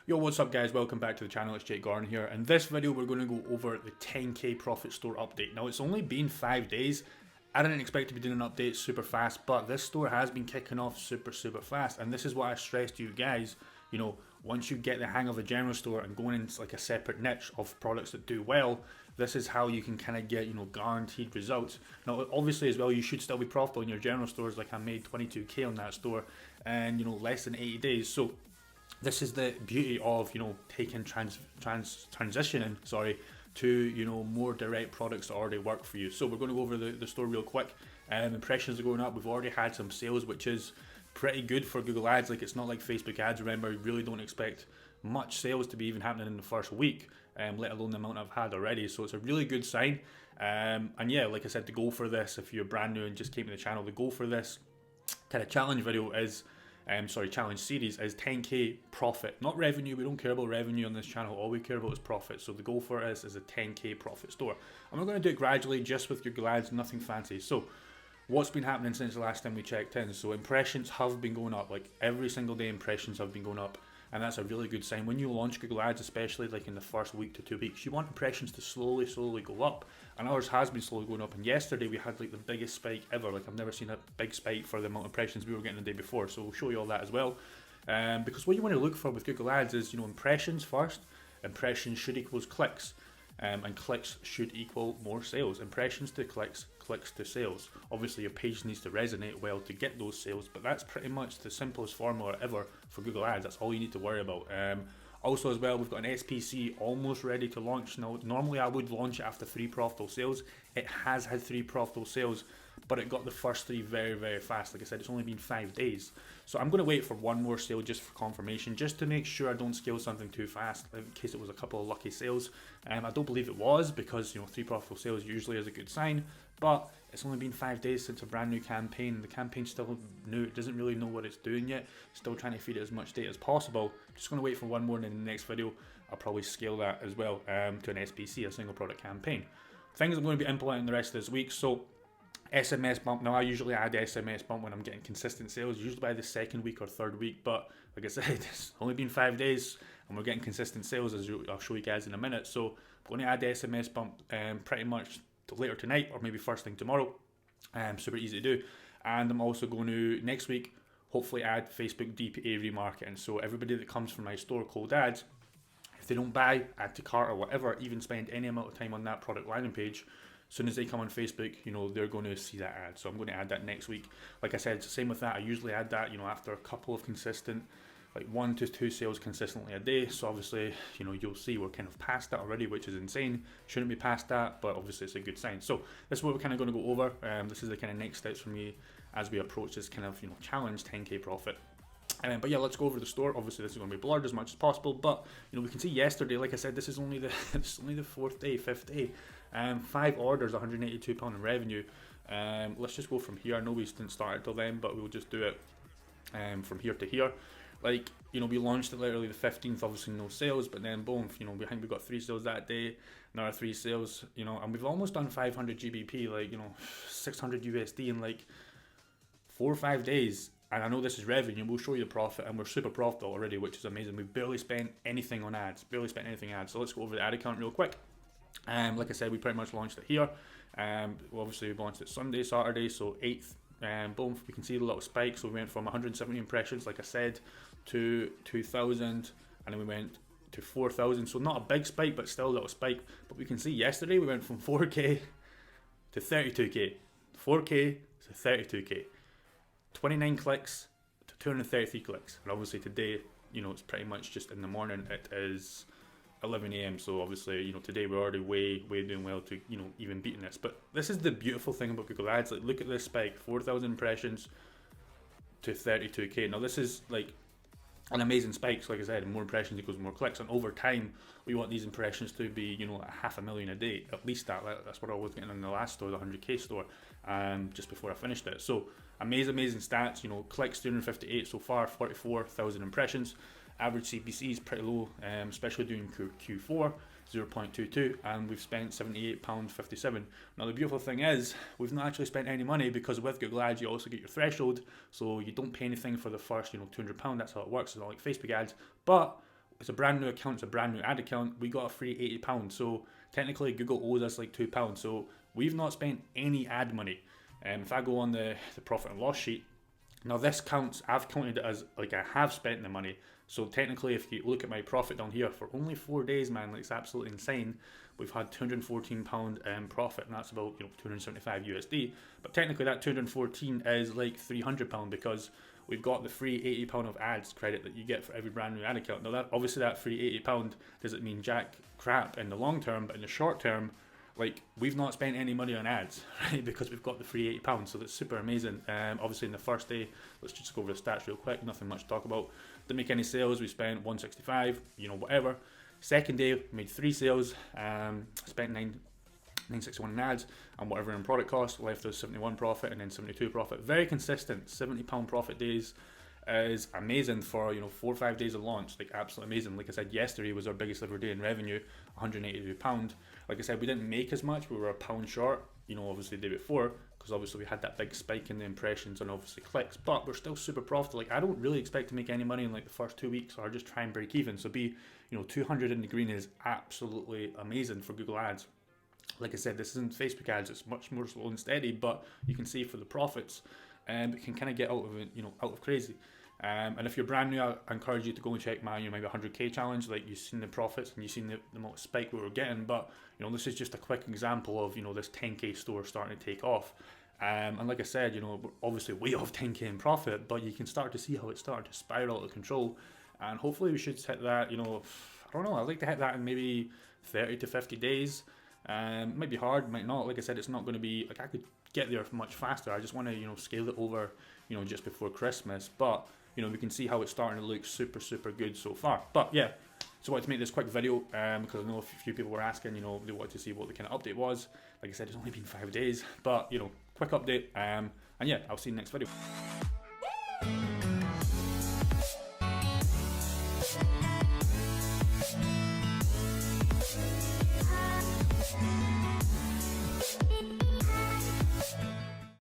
Yo, what's up guys? Welcome back to the channel. It's Jake Gordon here. In this video, we're going to go over the 10k profit store update. Now, it's only been 5 days. I didn't expect to be doing an update super fast, but this store has been kicking off super fast. And this is what I stressed to you guys. You know, once you get the hang of a general store and going into like a separate niche of products that do well, this is how you can kind of get, guaranteed results. Now, obviously as well, you should still be profitable in your general stores. Like I made 22k on that store and, less than 80 days. So this is the beauty of, taking transitioning to, more direct products that already work for you. So we're going to go over the store real quick. Impressions are going up. We've already had some sales, which is pretty good for Google Ads. Like, it's not like Facebook ads. Remember, you really don't expect much sales to be even happening in the first week, let alone the amount I've had already. So it's a really good sign. And yeah, like I said, the goal for this, if you're brand new and just came to the channel, the goal for this kind of challenge video is challenge series is 10k profit, not revenue. We don't care about revenue on this channel. All we care about is profit. So the goal for us is a 10k profit store. And we're going to do it gradually, just with Google Ads, nothing fancy. So what's been happening since the last time we checked in? So impressions have been going up. Like every single day, impressions have been going up. And that's a really good sign. When you launch Google Ads, especially like in the first week to 2 weeks, you want impressions to slowly go up. And ours has been slowly going up. And yesterday we had like the biggest spike ever. Like I've never seen a big spike for the amount of impressions we were getting the day before. So we'll show you all that as well. Because what you want to look for with Google Ads is, impressions first. Impressions should equals clicks. And clicks should equal more sales. Impressions to clicks, clicks to sales. Obviously your page needs to resonate well to get those sales, but that's pretty much the simplest formula ever for Google Ads. That's all you need to worry about. Also as well, we've got an SPC almost ready to launch. Now, normally I would launch it after 3 profitable sales. It has had 3 profitable sales, but it got the first 3 very fast. Like I said, it's only been 5 days. So I'm going to wait for one more sale just for confirmation, just to make sure I don't scale something too fast in case it was a couple of lucky sales. I don't believe it was, because 3 profitable sales usually is a good sign, but it's only been 5 days since a brand new campaign. The campaign's still new. It doesn't really know what it's doing yet. Still trying to feed it as much data as possible. Just going to wait for one more, and in the next video I'll probably scale that as well to an SPC, a single product campaign. Things I'm going to be implementing the rest of this week. So SMS bump. Now I usually add SMS bump when I'm getting consistent sales, usually by the 2nd week or 3rd week, but like I said, it's only been 5 days and we're getting consistent sales, as I'll show you guys in a minute. So I'm going to add the SMS bump pretty much later tonight or maybe first thing tomorrow. Super easy to do. And I'm also going to next week hopefully add Facebook DPA remarketing. So everybody that comes from my store cold ads, if they don't buy, add to cart or whatever, even spend any amount of time on that product landing page, as soon as they come on Facebook, they're going to see that ad. So I'm going to add that next week. Like I said, it's the same with that. I usually add that, after a couple of consistent, like 1 to 2 sales consistently a day. So obviously, you'll see we're kind of past that already, which is insane. Shouldn't be past that, but obviously it's a good sign. So this is what we're kind of going to go over. This is the kind of next steps for me as we approach this kind of, challenge 10k profit. But yeah, let's go over the store. Obviously this is going to be blurred as much as possible, but we can see yesterday, like I said, this is only the it's only the 4th day, 5th day. 5 orders, £182 in revenue. Let's just go from here. I know we didn't start it till then, but we'll just do it from here to here. Like, we launched it literally the 15th, obviously no sales, but then boom, I think we got 3 sales that day, another 3 sales, and we've almost done 500 GBP, like, 600 USD in like 4 or 5 days. And I know this is revenue, we'll show you the profit, and we're super profitable already, which is amazing. We've barely spent anything on ads, So let's go over the ad account real quick. Like I said, we pretty much launched it here. Obviously we launched it Sunday, Saturday, so 8th. Boom, we can see the little spike. So we went from 170 impressions, like I said, to 2,000, and then we went to 4,000. So not a big spike, but still a little spike. But we can see yesterday we went from 4k to 32k, 4k to 32k, 29 clicks to 233 clicks. And obviously today, it's pretty much just in the morning. It is 11 a.m. So obviously, today we're already way doing well to, even beating this. But this is the beautiful thing about Google Ads. Like, look at this spike, 4,000 impressions to 32k. Now this is like an amazing spike. So like I said, more impressions equals more clicks, and over time we want these impressions to be, like 500,000 a day, at least that. That's what I was getting in the last store, the 100k store, just before I finished it. So amazing stats. Clicks 258 so far, 44,000 impressions. Average CPC is pretty low, especially during Q4, 0.22, and we've spent £78.57. Now the beautiful thing is, we've not actually spent any money, because with Google Ads you also get your threshold, so you don't pay anything for the first £200. That's how it works. It's not like Facebook ads, but it's a brand new account, it's a brand new ad account, we got a free £80. So technically Google owes us like £2. So we've not spent any ad money. And if I go on the profit and loss sheet, now this counts, I've counted it as like I have spent the money. So technically if you look at my profit down here for only 4 days, man, like it's absolutely insane. We've had £214 profit, and that's about 275 USD. But technically that 214 is like £300 because we've got the free £80 of ads credit that you get for every brand new ad account. Now that obviously that free £80 doesn't mean jack crap in the long term, but in the short term, like we've not spent any money on ads, right? Because we've got the free £80, so that's super amazing. Obviously in the first day, let's just go over the stats real quick. Nothing much to talk about. Didn't make any sales. We spent 165, whatever. Second day, made 3 sales. Spent 961 in ads and whatever in product cost. Left us 71 profit and then 72 profit. Very consistent. £70 profit days is amazing for 4 or 5 days of launch. Like absolutely amazing. Like I said, yesterday was our biggest ever day in revenue, £182. Like I said, we didn't make as much. We were £1 short. Obviously the day before, because obviously we had that big spike in the impressions and obviously clicks, but we're still super profitable. Like I don't really expect to make any money in like the first 2 weeks or just try and break even. So 200 in the green is absolutely amazing for Google Ads. Like I said, this isn't Facebook ads, it's much more slow and steady, but you can see for the profits, it can kind of get out of it, out of crazy. And if you're brand new, I encourage you to go and check my maybe 100k challenge. Like you've seen the profits and you've seen the amount of spike we were getting, but this is just a quick example of this 10k store starting to take off. And like I said, we're obviously way off 10k in profit, but you can start to see how it's starting to spiral out of control. And hopefully we should hit that, I don't know, I'd like to hit that in maybe 30 to 50 days. Might be hard, might not. Like I said, it's not going to be, like I could get there much faster. I just want to, scale it over, just before Christmas. But, we can see how it's starting to look super, super good so far. But yeah, so I wanted to make this quick video because I know a few people were asking, they wanted to see what the kind of update was. Like I said, it's only been 5 days, but, quick update. And yeah, I'll see you in the next video.